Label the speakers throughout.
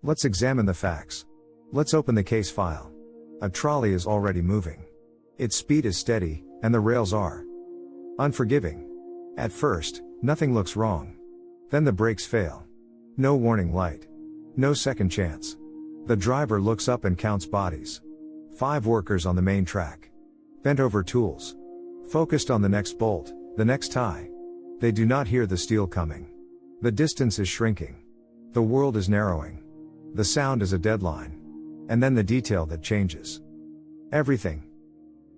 Speaker 1: Let's examine the facts. Let's open the case file. A trolley is already moving. Its speed is steady, and the rails are unforgiving. At first, nothing looks wrong. Then the brakes fail. No warning light. No second chance. The driver looks up and counts bodies. 5 workers on the main track. Bent over tools. Focused on the next bolt, the next tie. They do not hear the steel coming. The distance is shrinking. The world is narrowing. The sound is a deadline. And then the detail that changes everything.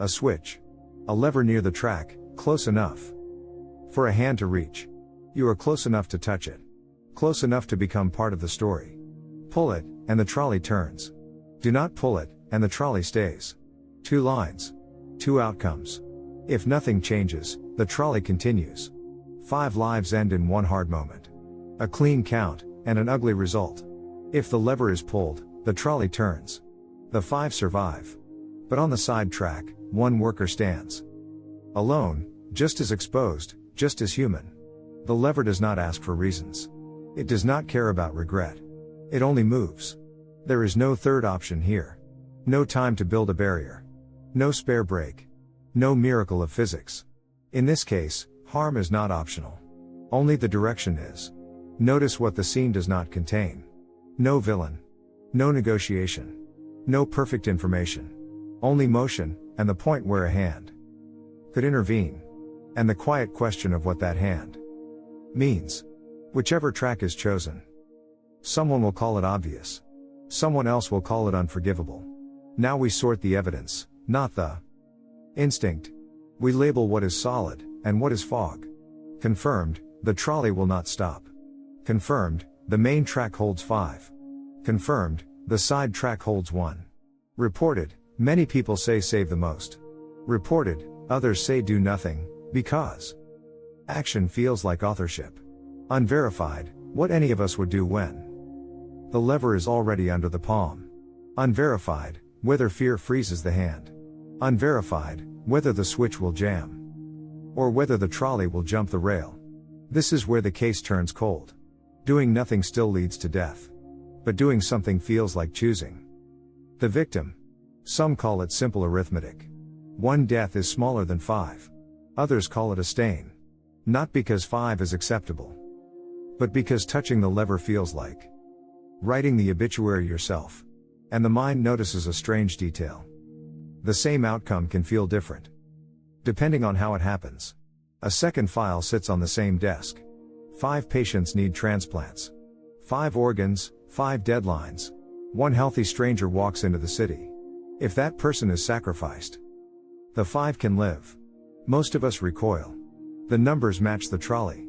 Speaker 1: A switch. A lever near the track, close enough for a hand to reach. You are close enough to touch it. Close enough to become part of the story. Pull it, and the trolley turns. Do not pull it, and the trolley stays. 2 lines. 2 outcomes. If nothing changes, the trolley continues. 5 lives end in one hard moment. A clean count, and an ugly result. If the lever is pulled, the trolley turns. The 5 survive. But on the side track, 1 worker stands. Alone, just as exposed, just as human. The lever does not ask for reasons. It does not care about regret. It only moves. There is no third option here. No time to build a barrier. No spare brake. No miracle of physics. In this case, harm is not optional. Only the direction is. Notice what the scene does not contain. No villain. No negotiation. No perfect information. Only motion, and the point where a hand could intervene. And the quiet question of what that hand means. Whichever track is chosen. Someone will call it obvious. Someone else will call it unforgivable. Now we sort the evidence, not the instinct. We label what is solid, and what is fog. Confirmed, the trolley will not stop. Confirmed, the main track holds 5. Confirmed, the side track holds 1. Reported, many people say save the most. Reported, others say do nothing, because action feels like authorship. Unverified, what any of us would do when the lever is already under the palm. Unverified, whether fear freezes the hand. Unverified, whether the switch will jam. Or whether the trolley will jump the rail. This is where the case turns cold. Doing nothing still leads to death. But doing something feels like choosing the victim. Some call it simple arithmetic. 1 death is smaller than 5. Others call it a stain. Not because 5 is acceptable, but because touching the lever feels like writing the obituary yourself. And the mind notices a strange detail. The same outcome can feel different, depending on how it happens. A second file sits on the same desk. 5 patients need transplants. 5 organs, 5 deadlines. 1 healthy stranger walks into the city. If that person is sacrificed, the 5 can live. Most of us recoil. The numbers match the trolley.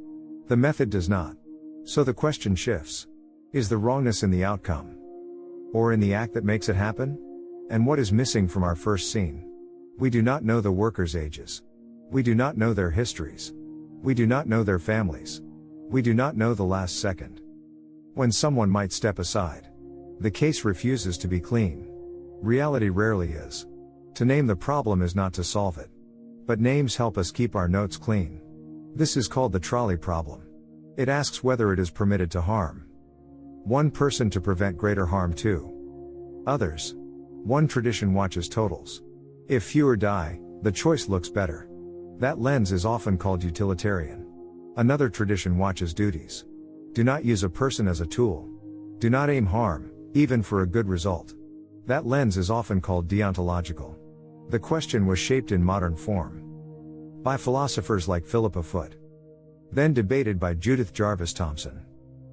Speaker 1: The method does not. So the question shifts. Is the wrongness in the outcome? Or in the act that makes it happen? And what is missing from our first scene? We do not know the workers' ages. We do not know their histories. We do not know their families. We do not know the last second when someone might step aside. The case refuses to be clean. Reality rarely is. To name the problem is not to solve it. But names help us keep our notes clean. This is called the trolley problem. It asks whether it is permitted to harm one person to prevent greater harm to others. One tradition watches totals. If fewer die, the choice looks better. That lens is often called utilitarian. Another tradition watches duties. Do not use a person as a tool. Do not aim harm, even for a good result. That lens is often called deontological. The question was shaped in modern form by philosophers like Philippa Foot, then debated by Judith Jarvis Thomson.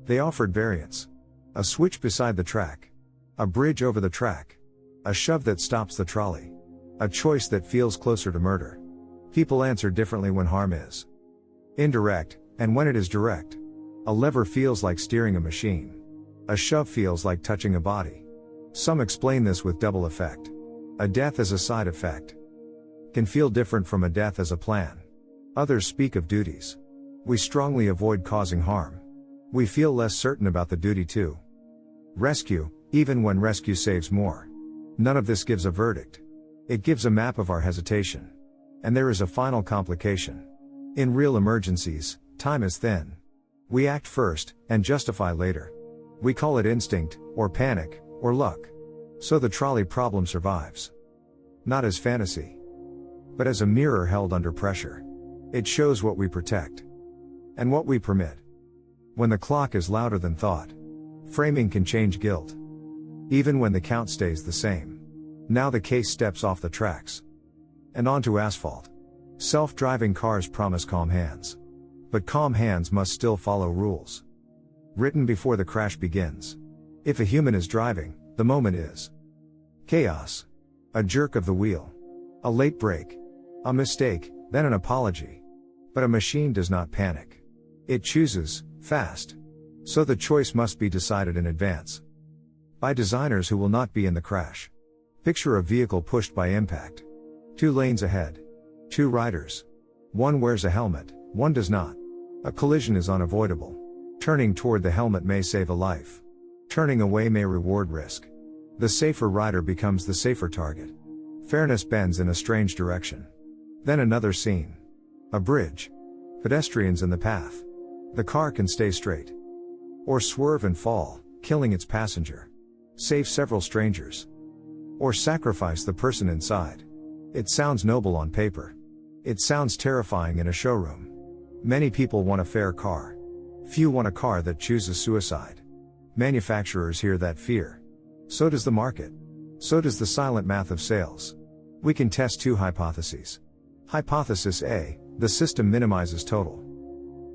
Speaker 1: They offered variants. A switch beside the track. A bridge over the track. A shove that stops the trolley. A choice that feels closer to murder. People answer differently when harm is indirect, and when it is direct. A lever feels like steering a machine. A shove feels like touching a body. Some explain this with double effect. A death as a side effect can feel different from a death as a plan. Others speak of duties. We strongly avoid causing harm. We feel less certain about the duty to rescue, even when rescue saves more. None of this gives a verdict. It gives a map of our hesitation. And there is a final complication. In real emergencies, time is thin. We act first, and justify later. We call it instinct, or panic, or luck. So the trolley problem survives. Not as fantasy, but as a mirror held under pressure. It shows what we protect and what we permit. When the clock is louder than thought, framing can change guilt. Even when the count stays the same. Now the case steps off the tracks and onto asphalt. Self-driving cars promise calm hands. But calm hands must still follow rules written before the crash begins. If a human is driving, the moment is chaos. A jerk of the wheel. A late brake. A mistake, then an apology. But a machine does not panic. It chooses, fast. So the choice must be decided in advance. By designers who will not be in the crash. Picture a vehicle pushed by impact. 2 lanes ahead. 2 riders. One wears a helmet, one does not. A collision is unavoidable. Turning toward the helmet may save a life. Turning away may reward risk. The safer rider becomes the safer target. Fairness bends in a strange direction. Then another scene. A bridge. Pedestrians in the path. The car can stay straight. Or swerve and fall, killing its passenger. Save several strangers. Or sacrifice the person inside. It sounds noble on paper. It sounds terrifying in a showroom. Many people want a fair car. Few want a car that chooses suicide. Manufacturers hear that fear. So does the market. So does the silent math of sales. We can test 2 hypotheses. Hypothesis A, the system minimizes total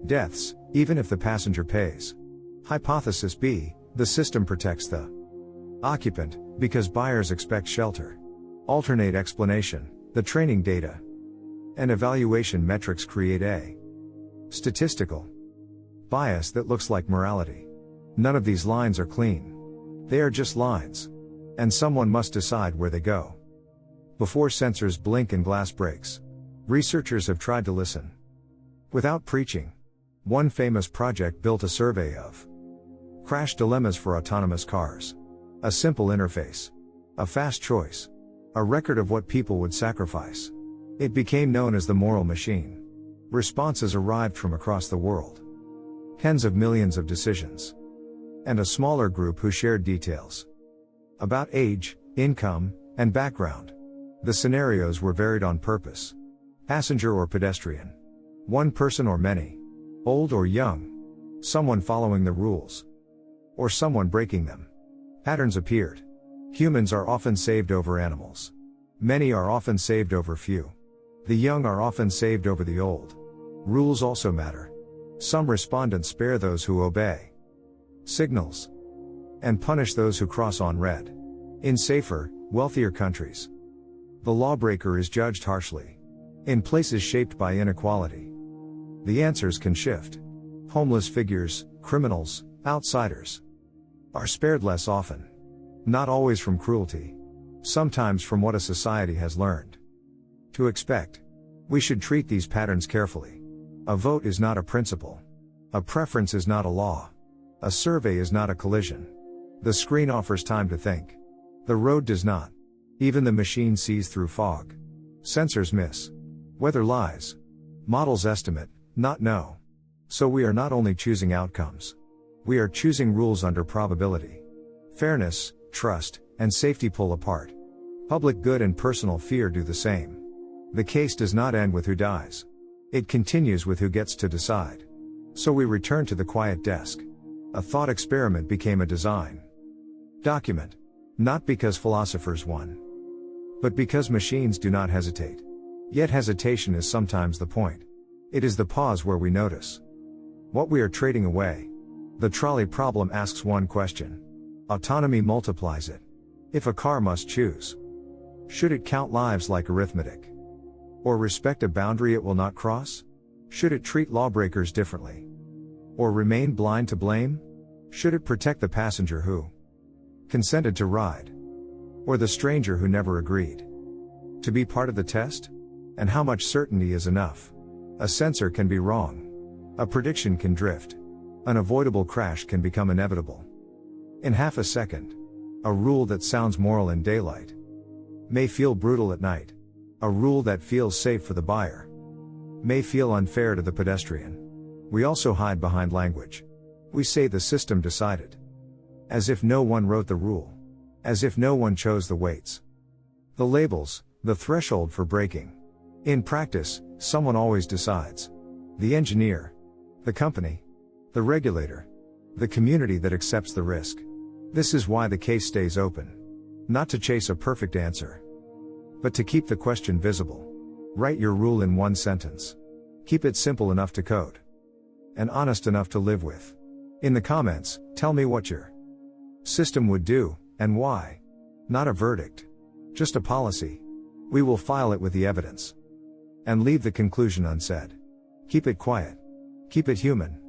Speaker 1: deaths, even if the passenger pays. Hypothesis B, the system protects the occupant, because buyers expect shelter. Alternate explanation, the training data and evaluation metrics create a statistical bias that looks like morality. None of these lines are clean. They are just lines. And someone must decide where they go. Before sensors blink and glass breaks. Researchers have tried to listen without preaching. One famous project built a survey of crash dilemmas for autonomous cars. A simple interface. A fast choice. A record of what people would sacrifice. It became known as the moral machine. Responses arrived from across the world. Tens of millions of decisions. And a smaller group who shared details about age, income, and background. The scenarios were varied on purpose. Passenger or pedestrian. One person or many. Old or young. Someone following the rules. Or someone breaking them. Patterns appeared. Humans are often saved over animals. Many are often saved over few. The young are often saved over the old. Rules also matter. Some respondents spare those who obey signals and punish those who cross on red. In safer, wealthier countries, the lawbreaker is judged harshly. In places shaped by inequality, the answers can shift. Homeless figures, criminals, outsiders are spared less often. Not always from cruelty. Sometimes from what a society has learned to expect. We should treat these patterns carefully. A vote is not a principle. A preference is not a law. A survey is not a collision. The screen offers time to think. The road does not. Even the machine sees through fog. Sensors miss. Weather lies. Models estimate, not know. So we are not only choosing outcomes. We are choosing rules under probability. Fairness, trust, and safety pull apart. Public good and personal fear do the same. The case does not end with who dies. It continues with who gets to decide. So we return to the quiet desk. A thought experiment became a design document. Not because philosophers won, but because machines do not hesitate. Yet hesitation is sometimes the point. It is the pause where we notice what we are trading away. The trolley problem asks one question. Autonomy multiplies it. If a car must choose, should it count lives like arithmetic? Or respect a boundary it will not cross? Should it treat lawbreakers differently? Or remain blind to blame? Should it protect the passenger who consented to ride? Or the stranger who never agreed to be part of the test? And how much certainty is enough? A sensor can be wrong. A prediction can drift. An avoidable crash can become inevitable. In half a second. A rule that sounds moral in daylight may feel brutal at night. A rule that feels safe for the buyer may feel unfair to the pedestrian. We also hide behind language. We say the system decided. As if no one wrote the rule. As if no one chose the weights. The labels, the threshold for breaking. In practice, someone always decides. The engineer. The company. The regulator. The community that accepts the risk. This is why the case stays open. Not to chase a perfect answer, but to keep the question visible. Write your rule in one sentence. Keep it simple enough to code. And honest enough to live with. In the comments, tell me what your system would do, and why. Not a verdict. Just a policy. We will file it with the evidence. And leave the conclusion unsaid. Keep it quiet. Keep it human.